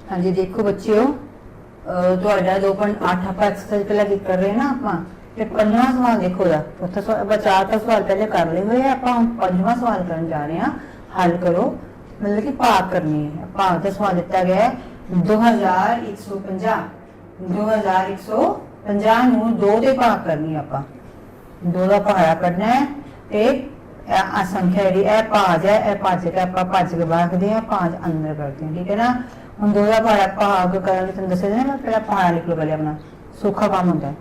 हाँ जी देखो बच्चों, ਤੁਹਾਡਾ 2.8 ਆਪਾਂ ਐਕਸਰਸਾਈਜ਼ ਪਹਿਲਾਂ ਕੀ ਕਰ ਰਹੇ ਨਾ ਆਪਾਂ ਤੇ ਪੰਜਵਾਂ ਸਵਾਲ ਦੇਖੋ ਦਾ ਚੌਥਾ ਸਵਾਲ ਬਚਾ ਤਾਂ ਸਵਾਲ ਪਹਿਲੇ ਕਰ ਲਏ ਹੋਏ ਆਪਾਂ ਹੁਣ ਪੰਜਵਾਂ ਸਵਾਲ ਕਰਨ ਜਾ ਰਹੇ ਹਾਂ। ਹੱਲ ਕਰੋ मतलब कि भाग करनी है। भाग का सवाल दिता गया है 2150 2150 ਨੂੰ 2 ਦੇ ਭਾਗ ਕਰਨੀ ਆਪਾਂ 2 ਦਾ ਪਹਾੜਾ ਕੱਢਣਾ ਹੈ ਤੇ आ संख्या जी ए भाज है ए भज के आप भज के रखते हैं भाज अंदर करते हैं ठीक है ना। हम 2 का पहाड़ा भाग करने तुम दस ना पहले पहाड़ा लिख लो पहले अपना सौखा काम होता है।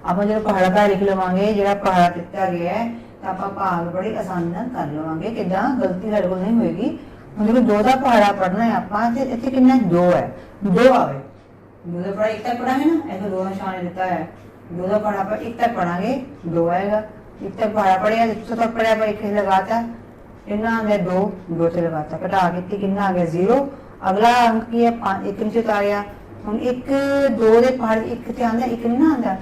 आप जो पहाड़ा का लिख लवेंगे जो पहाड़ा दिता गया है तो आप भाग बड़ी आसानी नाल कर लवेंगे कि गलती साडे कोल नहीं होएगी। हम जो 2 का पहाड़ा पढ़ना है आप इत्थे कितना 2 है 2 आवे 2 का पहाड़ा 1 तक पढ़ांगे ना ऐसे 2 निशान दिता है 2 का पहाड़ा आप 1 तक पढ़ांगे 2 आएगा। 1 तक पढ़ा पढ़िया 100 तक पढ़िया पर 1 लगाता कितना आ गया 2 से लगाता घटा के कितना आ गया 0। अगला अंक की है 1 नीचे उतारिया हम 1 2 के पहाड़ 1 ते आंदा 1 नहीं ना आंदा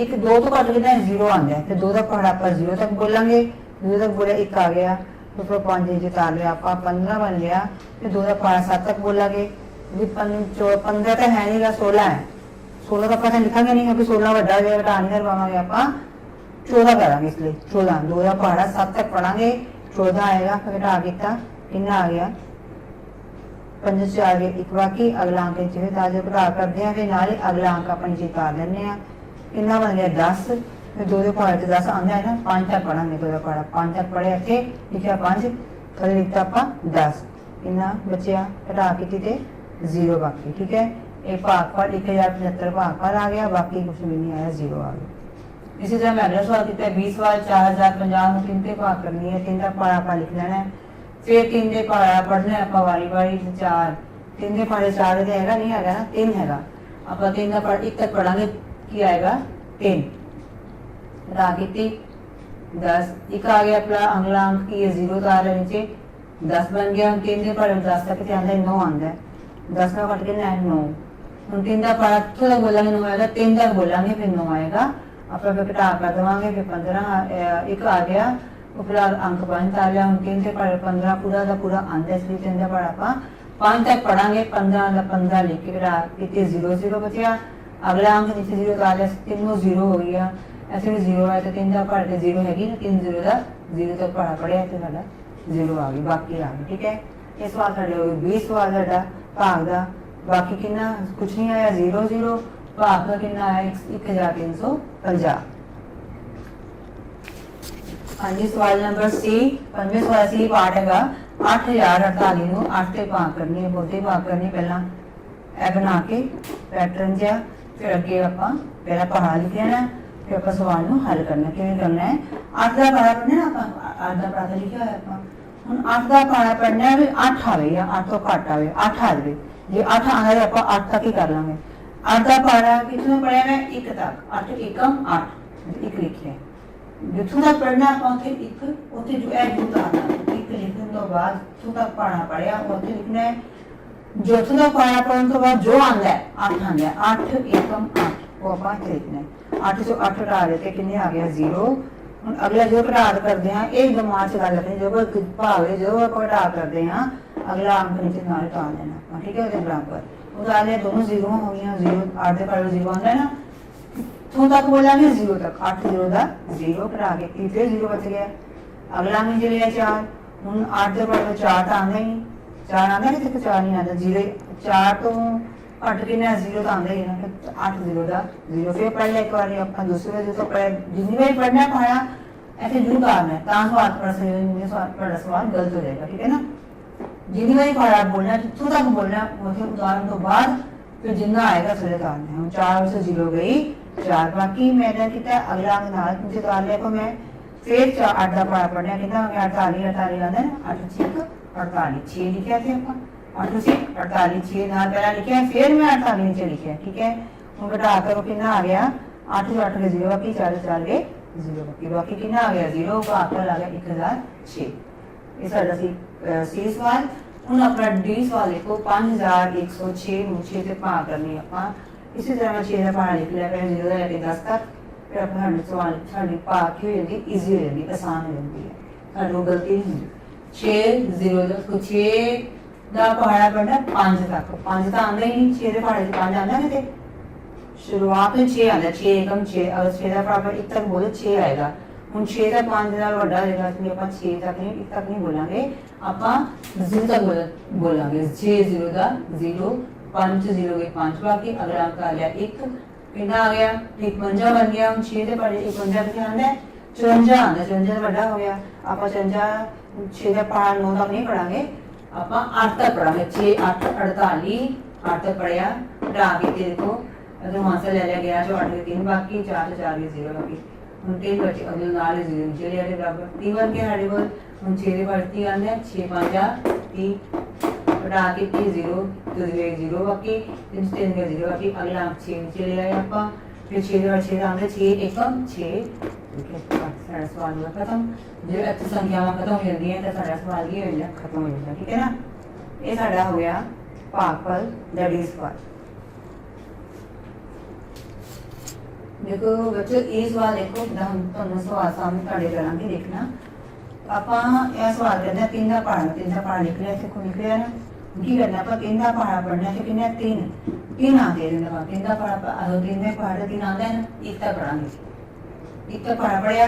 1 2 तो घट कितना 0 आंदा है फिर 2 का पहाड़ा पर 0 तक बोलेंगे 0 तक बोले 1 आ गया तो फिर 5 नीचे उतार लिया आप 15 बन गया फिर 2 का पहाड़ा 7 तक बोलेंगे 15 तो है नहीं 16 है 16 का पता लिखांगे नहीं क्योंकि 16 बड़ा गया घटा नहीं कर पावांगे आप 14 करांगे इसलिए 14 2 का पहाड़ा 7 तक पढ़ांगे 14 आएगा फिर घटा कितना कितना आ गया 5 से आ गया 1 बाकी अगला अंक नीचे ताजे घटा करते हैं फिर नाल अगला अंक अपन नीचे उतार लेने हैं कितना बन गया 10 फिर 2 के पहाड़े से 10 आंदा है ना 5 तक पढ़ांगे 2 का पहाड़ा 5 तक पढ़े इत्थे लिखा 5 थले लिखता अपन 10 कितना बचिया घटा के ते 0 बाकी ठीक है। एक भाग पर 1075 भाग पर आ गया बाकी कुछ भी नहीं आया 0 आ गया। इसी तरह मैं अगला सवाल किया 20 सवाल 4050 3 ते भाग करनी है 3 का पहाड़ा आप लिख लेना है फिर 3 के पहाड़ा पढ़ना है आप वारी वारी 4 3 के पहाड़े 4 हैगा नहीं हैगा ना 3 हैगा आप 3 का पहाड़ा 1 तक पढ़ांगे की आएगा 3 घटा के 10 1 आ गया अपना अगला अंक की 0 उतार रहे नीचे 10 बन गया 3 के पहाड़े 10 तक आंदा 9 आंदा है 10 का कट के 9 हम 3 का पहाड़ा थोड़ा बोलेंगे 9 आएगा 3 तक बोलेंगे फिर 9 आएगा आप घटा कर देवांगे फिर 15 1 आ गया फिर अंक 5 आ गया हम 3 से 15 पूरा का पूरा आंदा इसलिए 3 का पढ़ा 5 तक पढ़ांगे 15 का 15 लिख के घटा कितने 0 0 बचा अगला अंक नीचे 0 आ गया तीनों 0 हो गया ऐसे भी 0 है तो 3 का पढ़ 0 हैगी ना 3 0 का 0 तक पढ़ा पढ़िया तो साडा 0 आ गई बाकी आ गई ठीक है। इस सवाल साडे हो गए 20 सवाल साडा भाग दा बाकी कितना कुछ नहीं आया 0 0 भाग का कितना आया 1350। हाँ जी सवाल नंबर सी 5वें सवाल सी पार्ट हैगा 8048 ਨੂੰ 8 ਤੇ ਭਾਗ ਕਰਨੀ ਹੈ ਬਹੁਤੇ ਭਾਗ ਕਰਨੀ ਪਹਿਲਾਂ ਇਹ ਬਣਾ ਕੇ ਪੈਟਰਨ ਜਿਹਾ ਫਿਰ ਅੱਗੇ ਆਪਾਂ ਪਹਿਲਾਂ ਪਹਾੜਾ ਲਿਖ ਲੈਣਾ ਫਿਰ ਆਪਾਂ ਸਵਾਲ ਨੂੰ ਹੱਲ ਕਰਨਾ ਕਿਵੇਂ ਕਰਨਾ ਹੈ 8 ਦਾ ਪਹਾੜਾ ਪੜਨਾ ਆਪਾਂ 8 ਦਾ ਪਹਾੜਾ ਲਿਖਿਆ ਹੋਇਆ ਆਪਾਂ ਹੁਣ 8 ਦਾ ਪਹਾੜਾ ਪੜਨਾ ਵੀ 8 ਆਵੇ ਜਾਂ 8 ਤੋਂ ਘੱਟ ਆਵੇ 8 ਆ ਜਾਵੇ ਜੇ 8 ਆਉਂਦਾ ਤਾਂ ਆਪਾਂ 8 ਤੱਕ ਹੀ ਕਰ ਲਾਂਗੇ 8 का पहाड़ा कितना पढ़ा है 1 तक 8 एकम 8 1 लिखे जिथों तक पढ़ना है 1 उथे जो है जुटा 1 लिखने तो बाद जिथों तक पढ़ना पड़ेगा उथे लिखना है जिथों तक पढ़ना पढ़ने तो बाद जो आंदा है 8 आंदा है 8 एकम 8 वो अपन लिखना है 8 से 8 घटा देते कितने आ गया 0। हम अगला जो घटा करते हैं एक दिमाग से कर लेते हैं जो भाग जो घटा करते हैं अगला अंक नीचे ना उतार देना ठीक है बराबर उतार लिया दोनों 0 हो गया 0 8 के पढ़ो 0 आंदा है ना तो तक बोलेंगे 0 तक 8 0 का 0 घटा के फिर 0 बच गया अगला अंक नीचे लिया 4 हम 8 के पढ़ो 4 तो आंदा ही 4 आंदा नहीं तो 4 नहीं आंदा 0 4 तो घट के 0 तो आंदा ही ना 8 0 का 0 फिर पढ़ लिया एक बार अपन दूसरे जो तो पढ़ जितनी बार पढ़ना पढ़ा ऐसे जरूर करना है तां सवाल पढ़ सवाल गलत हो जाएगा ठीक है ना। जितनी बार पढ़ा बोलना जितों तक बोलना उसे उतारने तो बाद फिर जितना आएगा फिर उतारना है 4 से 0 गई 4 बाकी मैंने कितना अगला अंक नाल नीचे उतार लिया तो मैं फिर 8 का पढ़ा पढ़ना कितना 48 48 आंदा है 8 6 48 6 लिखा थे अपन 8 से 48 6 नाल पहला लिखा फिर मैं 48 नीचे लिखा ठीक है। हम घटा करो कितना आ गया 8 से 8 के 0 बाकी 4 से 4 के 0 बाकी कितना आ गया 0 का आकर आ गया 1006 ये साडा सी सवाल। ਹੁਣ अपना डी सवाल देखो 5106 ਨੂੰ 6 ਤੇ ਭਾਗ ਕਰਨੀ ਆਪਾਂ इसी तरह मैं 6 ਦਾ ਪਹਾੜਾ ਲਿਖ ਲਿਆ ਪਹਿਲੇ 0 ਦਾ ਲੈ ਕੇ 10 ਤੱਕ ਫਿਰ ਆਪਣਾ ਸਵਾਲ ਸਾਡੀ ਭਾਗ ਕੀ ਹੋ ਜਾਂਦੀ ਈਜ਼ੀ ਹੋ ਜਾਂਦੀ ਆਸਾਨ ਹੋ ਜਾਂਦੀ ਹੈ ਸਾਨੂੰ ਗਲਤੀ ਨਹੀਂ ਹੁੰਦੀ 6 0 ਦਾ 6 ਦਾ ਪਹਾੜਾ ਪੜਨਾ 5 ਤੱਕ 5 ਤਾਂ ਆਉਂਦਾ ਹੀ ਨਹੀਂ 6 ਦੇ ਪਹਾੜੇ 'ਚ 5 ਆਉਂਦਾ ਕਿਤੇ शुरुआत में 6 आता है 6 एकम 6 अगर 6 का पहाड़ा 1 तक बोले 6 आएगा ਹੁਣ 6 ਦਾ 5 ਨਾਲ ਵੱਡਾ ਹੋਏਗਾ ਕਿ ਆਪਾਂ 6 ਤੱਕ ਨਹੀਂ 1 ਤੱਕ ਨਹੀਂ ਬੋਲਾਂਗੇ ਆਪਾਂ 0 ਤੱਕ ਬੋਲਾਂਗੇ 6 0 ਦਾ 0 5 0 के 5 बाकी अगला अंक आ गया 1 कितना आ गया 51 बन गया हम 6 ਦੇ ਪਹਾੜੇ 51 ਕਿੰਨਾ ਆਉਂਦਾ 54 ਆਉਂਦਾ 54 ਵੱਡਾ ਹੋ ਗਿਆ ਆਪਾਂ 54 6 ਦਾ ਪਹਾੜਾ 9 ਤੱਕ ਨਹੀਂ ਪੜਾਂਗੇ ਆਪਾਂ 8 ਤੱਕ ਪੜਾਂਗੇ 6 8 48 8 तक पढ़िया हटा के देखो अगर वहां से ले लिया गया जो 8 के 3 बाकी 4 से 4 के 0 बाकी हम 3 बचे अगले नाल 0 नीचे ले आए बराबर 3 बन के हमारे को हम 6 के बढ़ती आंदे 6 5 30 हटा के 30 0 तो 0 बाकी 3 3 के 0 बाकी अगला 6 नीचे ले आए ਆਪਾਂ फिर 6 के बाद 6 आंदे 6 एकम 6 ठीक है सारा सवाल हुआ खत्म जो अच्छी संख्यावां खत्म हो जाती हैं तो सारा सवाल ही हो जाता खत्म हो जाता ठीक है ना ये साडा हो गया भागफल दैट इज सवाल देखो बच्चों ये सवाल देखो हम तुहानू सवाल सामने तुहाडे करांगे देखना ਆਪਾਂ ਇਹ सवाल करना 3 ਦਾ ਪਹਾੜਾ लिख लिया इत्थे को लिख लिया ना की करना ਆਪਾਂ 3 ਦਾ ਪਹਾੜਾ पढ़ना है किन्ने 3 आते हैं 3 ਦਾ ਪਹਾੜਾ 3 ਦੇ ਪਹਾੜੇ 3 आंदा है ना 1 तक पढ़ांगे 1 तक पढ़ा पढ़िया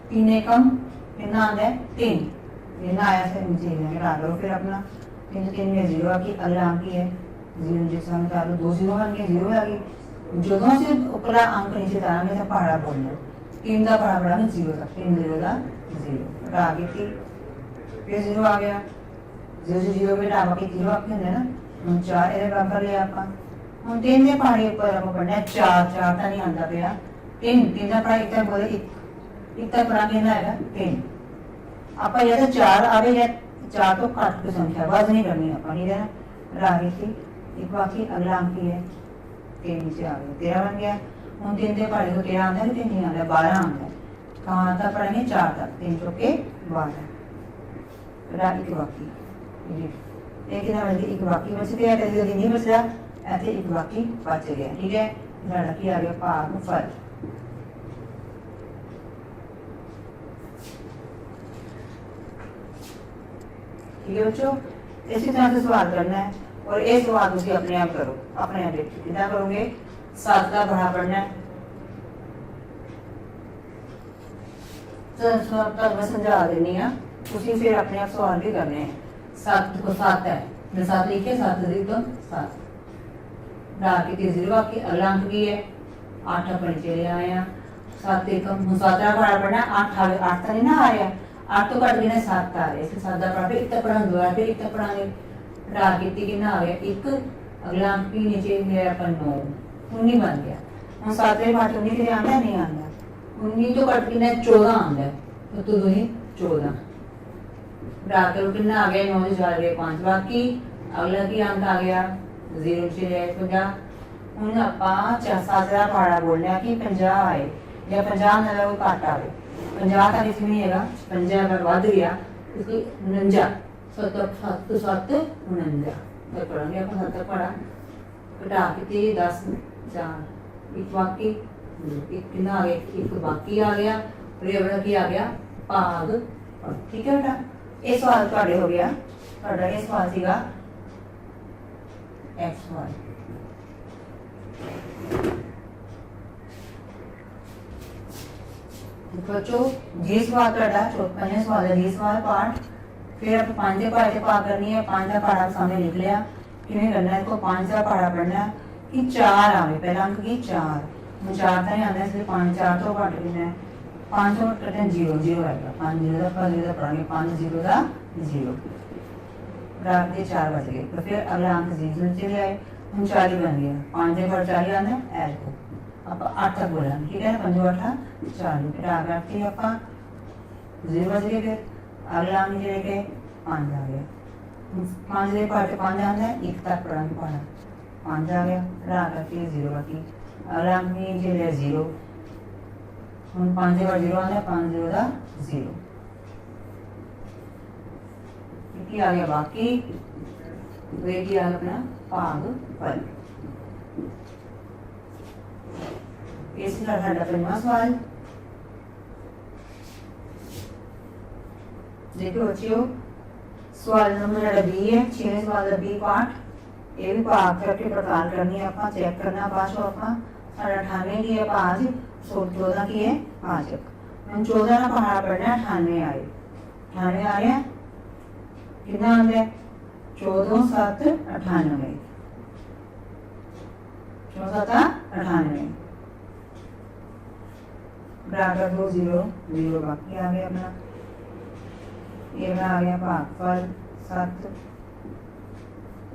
3 एकम कितना आंदा है 3 कितना आया से नीचे लगा करो फिर अपना 3 में 0 आ गई अगला अंक ही है 0 जैसा हम करो 2 0 बन गए 0 आ गई जो से ऊपरा अंक नीचे तारांगे तो पहाड़ा बोलना 3 का पहाड़ा पढ़ांगे 0 तक 3 0 का 0 हटा के फिर 0 आ गया 0 से 0 में हटा के 0 आपके अंदर ना हम 4 ਇਹਦੇ ਬਰਾਬਰ ਲਿਆ ਆਪਾਂ ਹੁਣ 3 ਦੇ ਪਹਾੜੇ ਉੱਪਰ ਆਪਾਂ ਪੜਨਾ 4 4 ਤਾਂ ਨਹੀਂ ਆਂਦਾ ਪਿਆ 3 ਦਾ ਪਹਾੜਾ ਇੱਕ ਬੋਲੇ ਇੱਕ ਤਾਂ ਪੜਾਂਗੇ ਨਾ ਹੈਗਾ 3 ਆਪਾਂ ਜਾਂ ਤਾਂ 4 ਆਵੇ ਜਾਂ 4 ਤੋਂ ਘੱਟ की संख्या बात नहीं करनी अपन ही रहना रागे थी एक बाकी अगला अंक ही है 3 नीचे आ गया 13 बन गया हम 3 के पहाड़े को 13 आंदा है 3 नहीं आंदा 12 आंदा है कहाँ तक पढ़ेंगे 4 तक 3 चौके 12 राग एक बाकी एक ना बन एक बाकी बच गया जल्दी नहीं बच रहा ऐसे एक बाकी बच गया ठीक है साडा की आ गया भागफल ठीक है बच्चों इसी तरह से सवाल करना है और ये सवाल तुम अपने आप करो अपने आप देखो कितना करोगे 7 का पढ़ा पढ़ना है तो मैं समझा देनी है उसी फिर अपने आप सवाल भी करने हैं 7 को 7 है मैं 7 लिखे 7 तो 7 रात की 0 बाकी अगला अंक भी है 8 अपन चले आए हैं 7 एकम 7 का पढ़ा पढ़ना 8 तो नहीं ना आया 8 तो कट गया 7 आ रहे 7 का पढ़ा फिर 1 तक पढ़ा दोबारा फिर 1 तक पढ़ांगे रात की कितना आ गया 1 अगला अंक भी नीचे गया अपन 9 19 बन गया हम 7 के बाद 19 फिर आंदा नहीं आंदा 19 तो कट गया 14 आंदा है तो ही 14 रात को कितना आ गया 9 से 4 गए 5 बाकी अगला की अंक आ गया 0 से 50 ਹੁਣ ਆਪਾਂ 7 ਦਾ ਪਹਾੜਾ ਬੋਲਣਾ ਕਿ 50 ਆਏ ਜਾਂ 50 ਨਾਲ ਉਹ ਘੱਟ ਆਵੇ 50 ਤਾਂ ਇਸ ਨਹੀਂ ਹੈਗਾ 50 ਅਗਰ ਵੱਧ ਗਿਆ इसकी 49 7 7 7 49 तो पढ़ेंगे अपन 7 तक पढ़ा घटा के 10 4 एक बाकी एक कितना आ गया एक बाकी आ गया और ये बड़ा की आ गया भाग ठीक है बेटा ये सवाल ਤੁਹਾਡੇ हो गया ਤੁਹਾਡਾ ਇਹ ਸਵਾਲ ਸੀਗਾ x1 बच्चों जी सवाल ਤੁਹਾਡਾ ਪੰਜਵਾਂ सवाल है जी सवाल पाठ फिर आप 5 ਦੇ ਪਹਾੜੇ ਤੇ ਪਾ ਕਰਨੀ ਹੈ 5 ਦਾ ਪਹਾੜਾ ਸਾਹਮਣੇ ਲਿਖ ਲਿਆ ਕਿਵੇਂ ਕਰਨਾ ਹੈ इसको 5 ਦਾ ਪਹਾੜਾ ਪੜਨਾ कि 4 ਆਵੇ ਪਹਿਲਾ ਅੰਕ ਕੀ 4 ਹੁਣ 4 ਤਾਂ ਨਹੀਂ ਆਉਂਦਾ ਇਸ ਲਈ 5 4 ਤੋਂ ਘੱਟ ਲੈਣਾ ਹੈ 5 ਤੋਂ ਘੱਟ 0 0 ਆਏਗਾ 5 0 ਦਾ 5 ਦਾ ਪੜਾਂਗੇ 5 0 ਦਾ 0 रात के 4 बज गए तो फिर अगला अंक 0 चले आए हम 40 बन गया 5 के बाद 40 आना एल को आप 8 तक बोला ठीक है 5 8 40 फिर आगे आके आप 0 बज गए फिर अगला अंक जो है 5 आ गया 5 के बाद 5 आना है 1 तक पढ़ा पढ़ा 5 आ गया फिर आगे फिर 0 बाकी अगला अंक में जो है 0 हम 5 के बाद 0 आना है 5 0 का 0 की आ गया बाकी वे की आ गया अपना भागफल इस तरह का पहला सवाल देखो बच्चों सवाल नंबर बी है, 6वें सवाल का बी पार्ट। ये भी भाग करके पड़ताल करनी है, आप चेक करना बाद आप 98 की है भाज, 14 की है भाजक। हम 14 का पहाड़ा पढ़ना, 98 आए, 98 आ रहा कितना आ गया 14 7 98, 14 7 98 बराबर 2 0 0 बाकी आ गया अपना। ये आ गया भागफल 7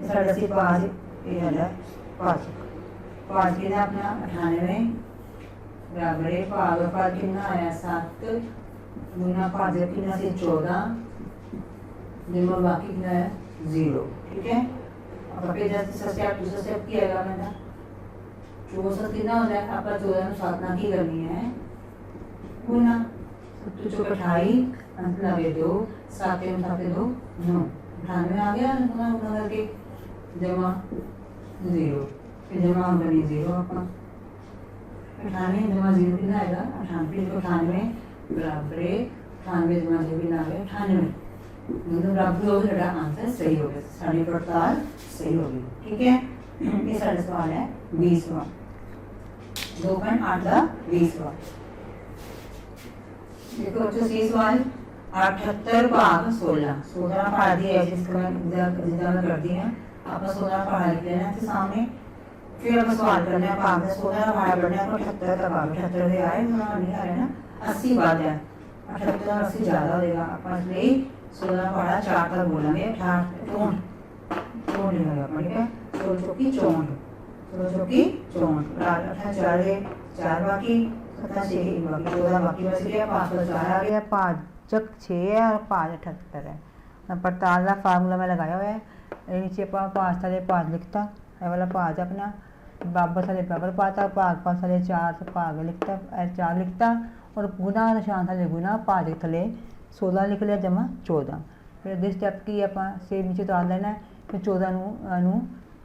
साढ़े पाँच, ये है पाँच पाँच कितना अपना 98 बराबर है भागफल कितना आया 7 गुना भाजक कितना से 14 जमा बाकी कितना है 0। ठीक है, अब अपने जैसे स्टेप दूसरा स्टेप किया जाएगा मैंने 64 कितना हो जाए आप 14 में 7 ना की करनी है गुना 7 चौक 28 अंत लगे 2 7 में 7 2 9 98 आ गया ना करके जमा 0 फिर जमा बनी 0 अपना 98 जमा 0 कितना आएगा 98 बराबर 98 जमा 0 कितना आ गया 98 मतलब बराबर हो गया, आंसर सही हो गया, सारी पड़ताल सही होगी। ठीक है, ये सारा सवाल है 20 सवाल 2.8 का 20 सवाल। देखो बच्चों सी सवाल 78 भाग 16 16 पढ़ा दिया है, जिसका जितना मैं कर दिया आप 16 पढ़ा लिख लेना इसके सामने। फिर अब सवाल करना है भाग 16 पढ़ा पढ़ना है 78 तक भाग 78 से आए नहीं आ रहे ना 80 बात है 78 और 80 ज़्यादा हो जाएगा अपन ले 16 पढ़ा 4 तक बोलेंगे 64 लिखेगा अपन। ठीक है 16 चौकी 64 16 चौकी 64 4 बाकी 87 बाकी 14 बाकी बच गया 5 4 आ गया भाजक 6 है और भाज 78 है। पड़ताल का फार्मूला मैं लगाया हुआ है, नीचे आप भाज साले भाज लिखता है वाला भाज अपना बराबर साले बराबर पाता भाग पास साले 4 भाग लिखता 4 लिखता और गुना निशान साले गुना भाज थले 16 लिख लिया जमा 14। फिर अगले स्टैप की आप सेम नीचे उतार लेना है। फिर 14 नू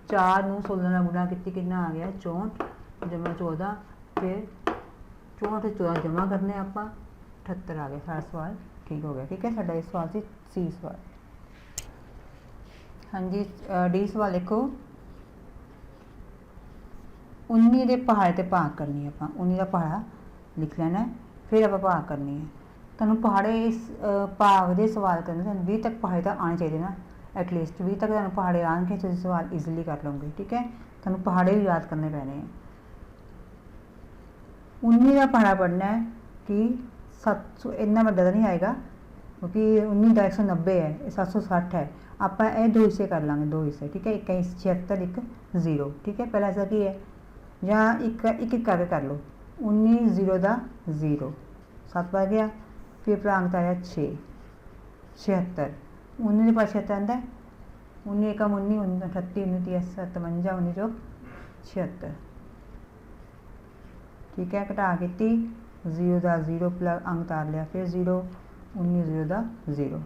4 नू 16 गुना कितना आ गया 64 जमा 14 फिर 64 से 14 जमा करने आप 78 आ गया। सारा सवाल ठीक हो गया। ठीक है, साडा इस सवाल से सी सवाल। हाँ जी डी सवाल देखो 19 के पहाड़े ते भाग करनी है आप 19 का पहाड़ा लिख लेना है फिर आप भाग करनी है। तुहानू पहाड़े इस भाग के सवाल करने 20 तक पहाड़े तक आने चाहिए ना, एटलीस्ट 20 तक तुहानू पहाड़े आने के सवाल ईजिली कर लोगे। ठीक है, तुहानू पहाड़े भी याद करने पैने हैं। 19 का पहाड़ा पढ़ना है कि 700 इतना बड़ा नहीं आएगा क्योंकि 19 का 190 है 760 है आप दो हिस्से कर लाँगे 2 हिस्से। ठीक है, 21 76 1 0। ठीक है, पहला ऐसा की है या एक करके कर लो 19 0 का 0 7 पा गया फिर प्रांत आया 6 76 19 के पास 76 आता है 19 एकम 19 19 38 19 30 57 19 चौक 76। ठीक है, घटा के 0 का 0 प्लस अंक तार लिया फिर 0 19 0 का 0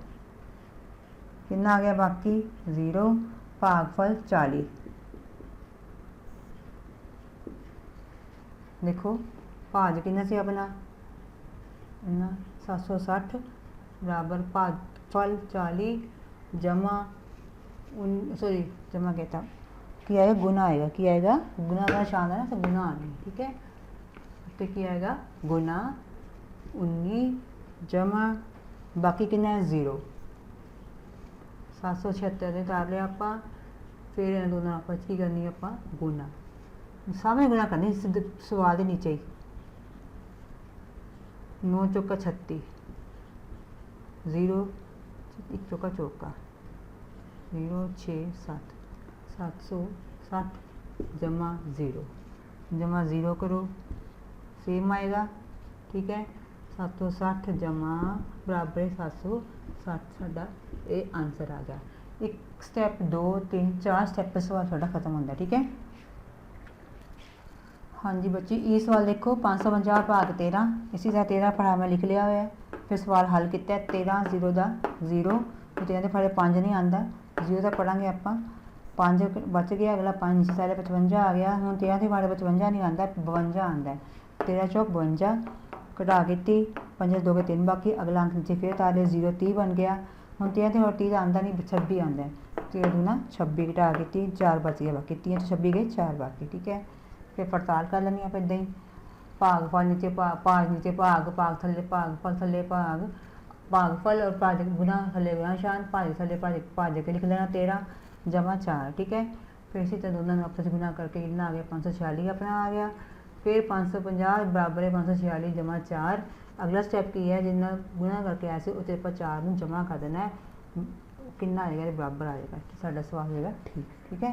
कितना आ गया बाकी 0 भागफल 40। देखो भाज कितना से अपना 760 बराबर भागफल 40 जमा सॉरी जमा कहता क्या आएगा गुना आएगा कि आएगा गुना का निशान है ना तो गुना आने। ठीक है, तो क्या आएगा गुना 19 जमा बाकी कितना है 0 776 ने तार लिया आप फिर इन दोनों आपस की करनी है आप गुना सामने गुना करनी सवाल के नीचे ही 9 चौका 36 0 1 चौका चौका 0 6 7 760 जमा 0 करो सेम आएगा। ठीक है, 760 जमा बराबर 760 साडा ये आंसर आ गया। एक स्टैप 2 3 4 स्टैप पर सवाल साडा खत्म होता। ठीक है, हाँ जी बच्चे ये सवाल देखो 550 भाग 13 इसी तरह 13 पढ़ा मैं लिख लिया हुआ है। फिर सवाल हल किया 13 0 का 0 तो 13 के फाड़े 5 नहीं आता 0 तक पढ़ांगे आप 5 बच गया अगला 5 सारे 55 आ गया हूँ 13 के फाड़े 55 नहीं आता 52 आता है 13 चौक 52 घटा के 5 2 के 3 बाकी अगला अंक नीचे फिर तार 0 30 बन गया ਹੁਣ 13 ਤੇ 30 ਆਉਂਦਾ नहीं, 26 आंदा है। 13 दूना 26 घटा के 4 बच गए बाकी, 3 तो 26 गए 4 बाकी, ठीक है। फिर पड़ताल कर लेनी आप इदा ही, भागफल नीचे भाग नीचे भाग थले भागफल थले भागफल और भाजक गुना थले गुणाशान, भाजक थले भाजक के लिख लेना 13 जमा 4, ठीक है। फिर इसी तरह दोनों आपस में गुना करके कितना आ गया 546 अपना आ गया। फिर 550 बराबर है 546 जमा 4। अगला स्टैप की है, जिन्ना गुना करके ऐसे उत्ते पर 4 जमा कर देना है, कितना आ जाएगा बराबर आ जाएगा, साडा सवाल होगा ठीक, ठीक है।